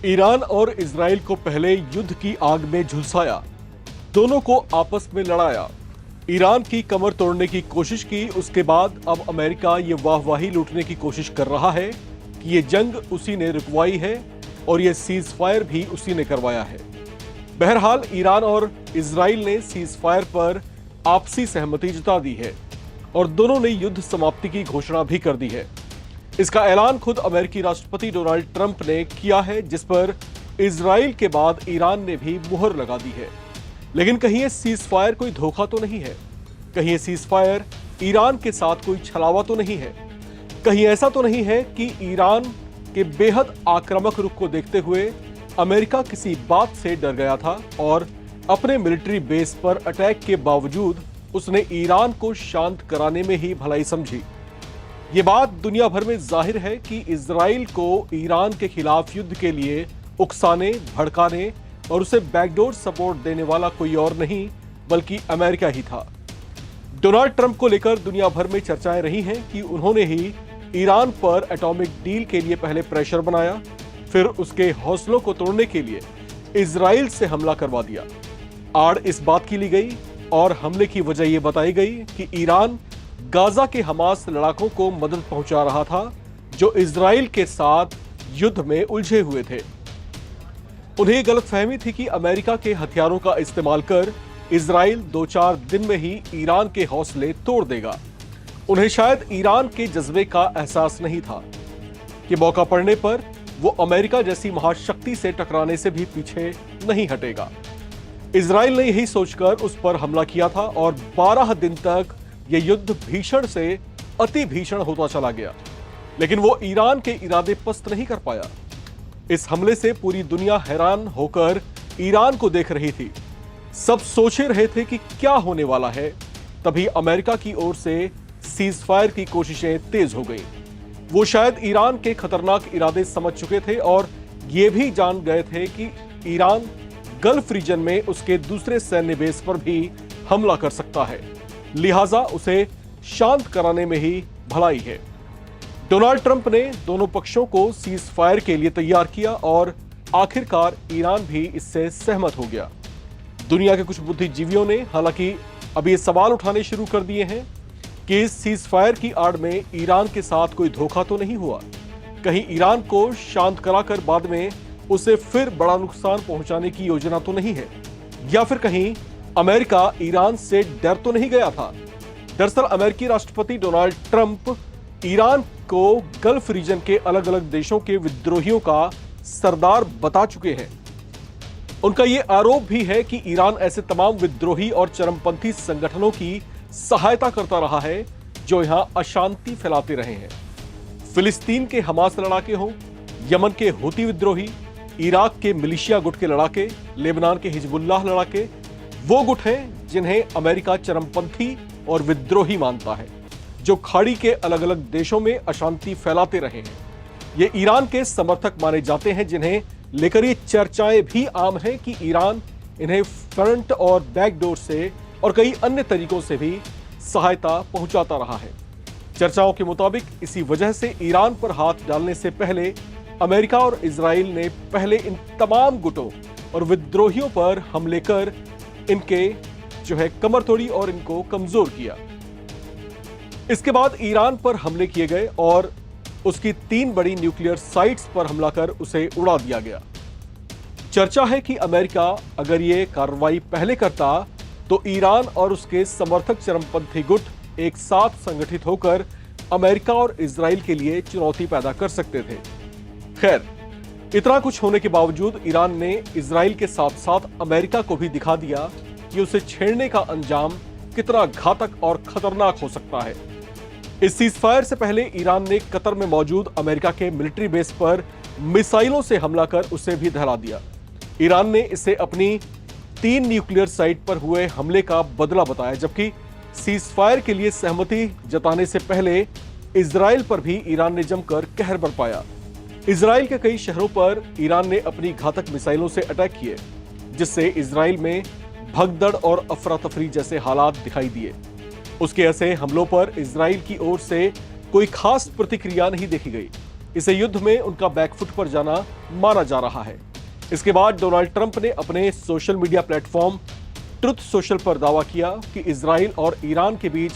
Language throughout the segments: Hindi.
ईरान और इजराइल को पहले युद्ध की आग में झुलसाया, दोनों को आपस में लड़ाया। ईरान की कमर तोड़ने की कोशिश की, उसके बाद अब अमेरिका ये वाहवाही लूटने की कोशिश कर रहा है कि ये जंग उसी ने रुकवाई है और ये सीज फायर भी उसी ने करवाया है। बहरहाल ईरान और इजराइल ने सीज फायर पर आपसी सहमति जता दी है और दोनों ने युद्ध समाप्ति की घोषणा भी कर दी है। इसका ऐलान खुद अमेरिकी राष्ट्रपति डोनाल्ड ट्रंप ने किया है, जिस पर इजराइल के बाद ईरान ने भी मुहर लगा दी है। लेकिन कहीं ये सीज फायर कोई धोखा तो नहीं है? कहीं ये सीज फायर ईरान के साथ कोई छलावा तो नहीं है? कहीं ऐसा तो नहीं है कि ईरान के बेहद आक्रामक रुख को देखते हुए अमेरिका किसी बात से डर गया था और अपने मिलिट्री बेस पर अटैक के बावजूद उसने ईरान को शांत कराने में ही भलाई समझी? ये बात दुनिया भर में जाहिर है कि इजराइल को ईरान के खिलाफ युद्ध के लिए उकसाने, भड़काने और उसे बैकडोर सपोर्ट देने वाला कोई और नहीं बल्कि अमेरिका ही था। डोनाल्ड ट्रंप को लेकर दुनिया भर में चर्चाएं रही हैं कि उन्होंने ही ईरान पर एटॉमिक डील के लिए पहले प्रेशर बनाया, फिर उसके हौसलों को तोड़ने के लिए इजराइल से हमला करवा दिया। आड़ इस बात की ली गई और हमले की वजह यह बताई गई कि ईरान गाजा के हमास लड़ाकों को मदद पहुंचा रहा था, जो इजराइल के साथ युद्ध में उलझे हुए थे। उन्हें गलतफहमी थी कि अमेरिका के हथियारों का इस्तेमाल कर इजराइल 2-4 दिन में ही ईरान के हौसले तोड़ देगा। उन्हें शायद ईरान के जज्बे का एहसास नहीं था कि मौका पड़ने पर वो अमेरिका जैसी महाशक्ति से टकराने से भी पीछे नहीं हटेगा। इजराइल ने यही सोचकर उस पर हमला किया था और 12 दिन तक यह युद्ध भीषण से अति भीषण होता चला गया, लेकिन वो ईरान के इरादे पस्त नहीं कर पाया। इस हमले से पूरी दुनिया हैरान होकर ईरान को देख रही थी। सब सोचे रहे थे कि क्या होने वाला है। तभी अमेरिका की ओर से सीज फायर की कोशिशें तेज हो गईं। वो शायद ईरान के खतरनाक इरादे समझ चुके थे और ये भी जान गए थे कि ईरान गल्फ रीजन में उसके दूसरे सैन्य बेस पर भी हमला कर सकता है, लिहाजा उसे शांत कराने में ही भलाई है। डोनाल्ड ट्रंप ने दोनों पक्षों को सीज फायर के लिए तैयार किया और आखिरकार ईरान भी इससे सहमत हो गया। दुनिया के कुछ बुद्धिजीवियों ने हालांकि अब ये सवाल उठाने शुरू कर दिए हैं कि इस सीज फायर की आड़ में ईरान के साथ कोई धोखा तो नहीं हुआ? कहीं ईरान को शांत कराकर बाद में उसे फिर बड़ा नुकसान पहुंचाने की योजना तो नहीं है? या फिर कहीं अमेरिका ईरान से डर तो नहीं गया था? दरअसल अमेरिकी राष्ट्रपति डोनाल्ड ट्रंप ईरान को गल्फ रीजन के अलग अलग देशों के विद्रोहियों का सरदार बता चुके हैं। उनका यह आरोप भी है कि ईरान ऐसे तमाम विद्रोही और चरमपंथी संगठनों की सहायता करता रहा है जो यहां अशांति फैलाते रहे हैं। फिलिस्तीन के हमास लड़ाके हों, यमन के हूती विद्रोही, इराक के मिलिशिया गुट के लड़ाके, लेबनान के हिजबुल्लाह लड़ाके, वो गुट हैं जिन्हें अमेरिका चरमपंथी और विद्रोही मानता है, जो खाड़ी के अलग अलग देशों में अशांति फैलाते रहे हैं। ये ईरान के समर्थक माने जाते हैं, जिन्हें लेकर ये चर्चाएं भी आम हैं कि ईरान इन्हें फ्रंट और बैकडोर से और कई अन्य तरीकों से भी सहायता पहुंचाता रहा है। चर्चाओं के मुताबिक इसी वजह से ईरान पर हाथ डालने से पहले अमेरिका और इजराइल ने पहले इन तमाम गुटों और विद्रोहियों पर हमले कर इनके कमर तोड़ी और इनको कमजोर किया। इसके बाद ईरान पर हमले किए गए और उसकी 3 बड़ी न्यूक्लियर साइट्स पर हमला कर उसे उड़ा दिया गया। चर्चा है कि अमेरिका अगर ये कार्रवाई पहले करता तो ईरान और उसके समर्थक चरमपंथी गुट एक साथ संगठित होकर अमेरिका और इजराइल के लिए चुनौती पैदा कर सकते थे। खैर, इतना कुछ होने के बावजूद ईरान ने इजराइल के साथ साथ अमेरिका को भी दिखा दिया कि उसे छेड़ने का अंजाम कितना घातक और खतरनाक हो सकता है। इस सीजफायर से पहले ईरान ने कतर में मौजूद अमेरिका के मिलिट्री बेस पर मिसाइलों से हमला कर उसे भी दहला दिया। ईरान ने इसे अपनी 3 न्यूक्लियर साइट पर हुए हमले का बदला बताया, जबकि सीजफायर के लिए सहमति जताने से पहले इजराइल पर भी ईरान ने जमकर कहर बरपाया। इजराइल के कई शहरों पर ईरान ने अपनी घातक मिसाइलों से अटैक किए, जिससे इजराइल में भगदड़ और अफरा तफरी जैसे हालात दिखाई दिए। उसके ऐसे हमलों पर इजराइल की ओर से कोई खास प्रतिक्रिया नहीं देखी गई। इसे युद्ध में उनका बैकफुट पर जाना माना जा रहा है। इसके बाद डोनाल्ड ट्रंप ने अपने social media platform truth social पर दावा किया कि इजराइल और ईरान के बीच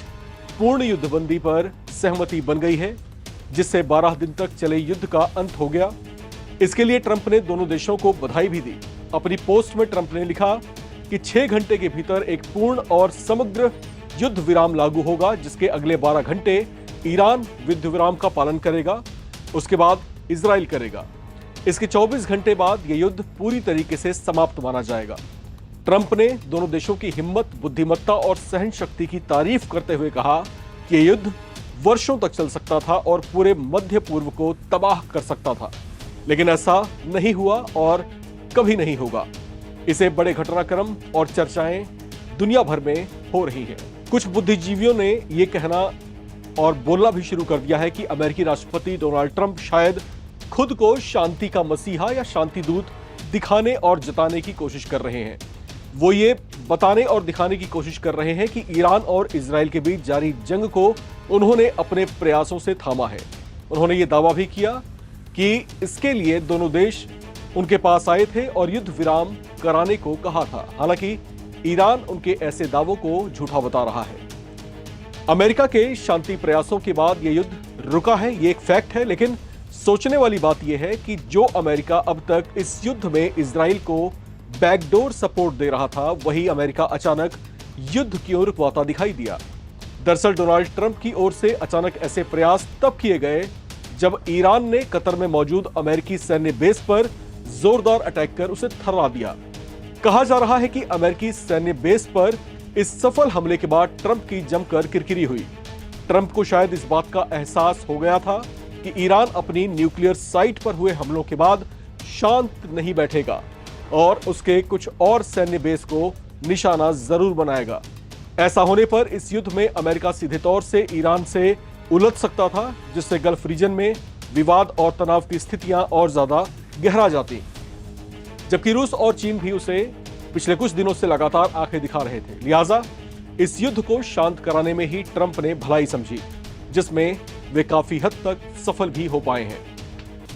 पूर्ण युद्धबंदी पर सहमति बन गई है, जिससे 12 दिन तक चले युद्ध का अंत हो गया। इसके लिए ट्रंप ने दोनों देशों को बधाई भी दी। अपनी पोस्ट में ट्रंप ने लिखा कि 6 घंटे के भीतर एक पूर्ण और समग्र युद्ध विराम लागू होगा, जिसके अगले 12 घंटे ईरान युद्ध विराम का पालन करेगा, उसके बाद इजराइल करेगा। इसके 24 घंटे बाद यह युद्ध पूरी तरीके से समाप्त माना जाएगा। ट्रंप ने दोनों देशों की हिम्मत, बुद्धिमत्ता और सहन शक्ति की तारीफ करते हुए कहा कि यह युद्ध वर्षों तक चल सकता था और पूरे मध्य पूर्व को तबाह कर सकता था, लेकिन ऐसा नहीं हुआ और कभी नहीं होगा। इसे बड़े घटनाक्रम और चर्चाएं दुनिया भर में हो रही हैं। कुछ बुद्धिजीवियों ने यह कहना और बोलना भी शुरू कर दिया है कि अमेरिकी राष्ट्रपति डोनाल्ड ट्रंप शायद खुद को शांति का मसीहा या शांति दूत दिखाने और जताने की कोशिश कर रहे हैं। वो ये बताने और दिखाने की कोशिश कर रहे हैं कि ईरान और इजराइल के बीच जारी जंग को उन्होंने अपने प्रयासों से थामा है। उन्होंने ये दावा भी किया कि इसके लिए दोनों देश उनके पास आए थे और युद्ध विराम कराने को कहा था। हालांकि ईरान उनके ऐसे दावों को झूठा बता रहा है। अमेरिका के शांति प्रयासों के बाद यह युद्ध रुका है, ये एक फैक्ट है, लेकिन सोचने वाली बात यह है कि जो अमेरिका अब तक इस युद्ध में इजराइल को बैकडोर सपोर्ट दे रहा था, वही अमेरिका अचानक युद्ध की ओर रुकवाता दिखाई दिया। दरअसल डोनाल्ड ट्रंप की ओर से अचानक ऐसे प्रयास तब किए गए जब ईरान ने कतर में मौजूद अमेरिकी सैन्य बेस पर जोरदार अटैक कर उसे थर्रा दिया। कहा जा रहा है कि अमेरिकी सैन्य बेस पर इस सफल हमले के बाद ट्रंप की जमकर किरकिरी हुई। ट्रंप को शायद इस बात का एहसास हो गया था कि ईरान अपनी न्यूक्लियर साइट पर हुए हमलों के बाद शांत नहीं बैठेगा और उसके कुछ और सैन्य बेस को निशाना जरूर बनाएगा। ऐसा होने पर इस युद्ध में अमेरिका सीधे तौर से ईरान से उलझ सकता था, जिससे गल्फ रीजन में विवाद और तनाव की स्थितियां और ज्यादा गहरा जाती। जबकि रूस और चीन भी उसे पिछले कुछ दिनों से लगातार आंखें दिखा रहे थे। लिहाजा इस युद्ध को शांत कराने में ही ट्रंप ने भलाई समझी, जिसमें वे काफी हद तक सफल भी हो पाए हैं।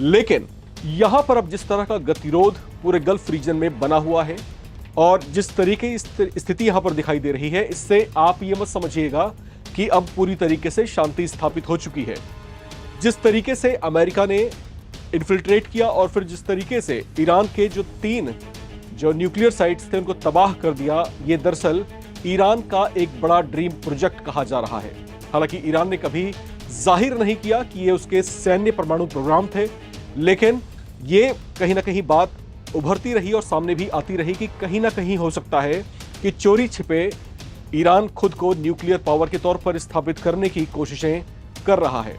लेकिन यहां पर अब जिस तरह का गतिरोध पूरे गल्फ रीजन में बना हुआ है और जिस तरीके की स्थिति यहां पर दिखाई दे रही है, इससे आप ये मत समझिएगा कि अब पूरी तरीके से शांति स्थापित हो चुकी है। जिस तरीके से अमेरिका ने इन्फिल्ट्रेट किया और फिर जिस तरीके से ईरान के जो 3 न्यूक्लियर साइट्स थे उनको तबाह कर दिया, ये दरअसल ईरान का एक बड़ा ड्रीम प्रोजेक्ट कहा जा रहा है। हालांकि ईरान ने कभी जाहिर नहीं किया कि ये उसके सैन्य परमाणु प्रोग्राम थे, लेकिन ये कहीं ना कहीं बात उभरती रही और सामने भी आती रही कि कहीं ना कहीं हो सकता है कि चोरी छिपे ईरान खुद को न्यूक्लियर पावर के तौर पर स्थापित करने की कोशिशें कर रहा है।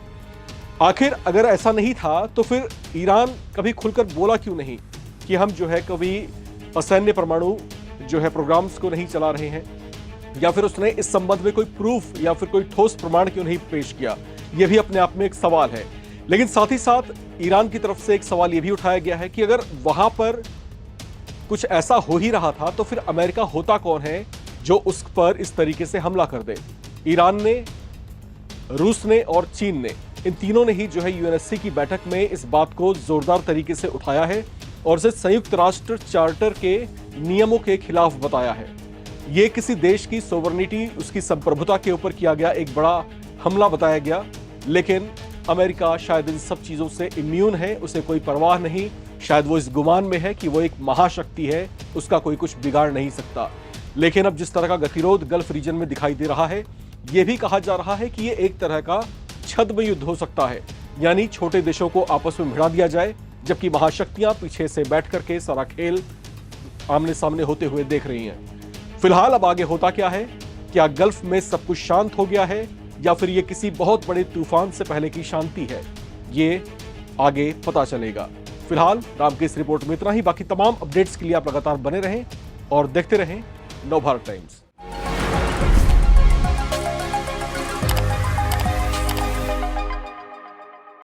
आखिर अगर ऐसा नहीं था तो फिर ईरान कभी खुलकर बोला क्यों नहीं कि हम जो है कभी असैन्य परमाणु जो है प्रोग्राम्स को नहीं चला रहे हैं, या फिर उसने इस संबंध में कोई प्रूफ या फिर कोई ठोस प्रमाण क्यों नहीं पेश किया। यह भी अपने आप में एक सवाल है। लेकिन साथ ही साथ ईरान की तरफ से एक सवाल यह भी उठाया गया है कि अगर वहां पर कुछ ऐसा हो ही रहा था तो फिर अमेरिका होता कौन है जो उस पर इस तरीके से हमला कर दे। ईरान ने, रूस ने और चीन ने, इन तीनों ने ही जो है यूएनएससी की बैठक में इस बात को जोरदार तरीके से उठाया है और इसे संयुक्त राष्ट्र चार्टर के नियमों के खिलाफ बताया है। ये किसी देश की सोवरेनिटी, उसकी संप्रभुता के ऊपर किया गया एक बड़ा हमला बताया गया। लेकिन अमेरिका शायद इन सब चीजों से इम्यून है, उसे कोई परवाह नहीं। शायद वो इस गुमान में है कि वो एक महाशक्ति है, उसका कोई कुछ बिगाड़ नहीं सकता। लेकिन अब जिस तरह का गतिरोध गल्फ रीजन में दिखाई दे रहा है, यह भी कहा जा रहा है कि ये एक तरह का छद्म युद्ध हो सकता है, यानी छोटे देशों को आपस में भिड़ा दिया जाए, जबकि महाशक्तियां पीछे से बैठ करके सारा खेल आमने सामने होते हुए देख रही हैं। फिलहाल अब आगे होता क्या है? क्या गल्फ में सब कुछ शांत हो गया है या फिर ये किसी बहुत बड़े तूफान से पहले की शांति है? ये आगे पता चलेगा। फिलहाल राम की इस रिपोर्ट में इतना ही। बाकी तमाम अपडेट्स के लिए आप लगातार बने रहें और देखते रहें नवभारत टाइम्स।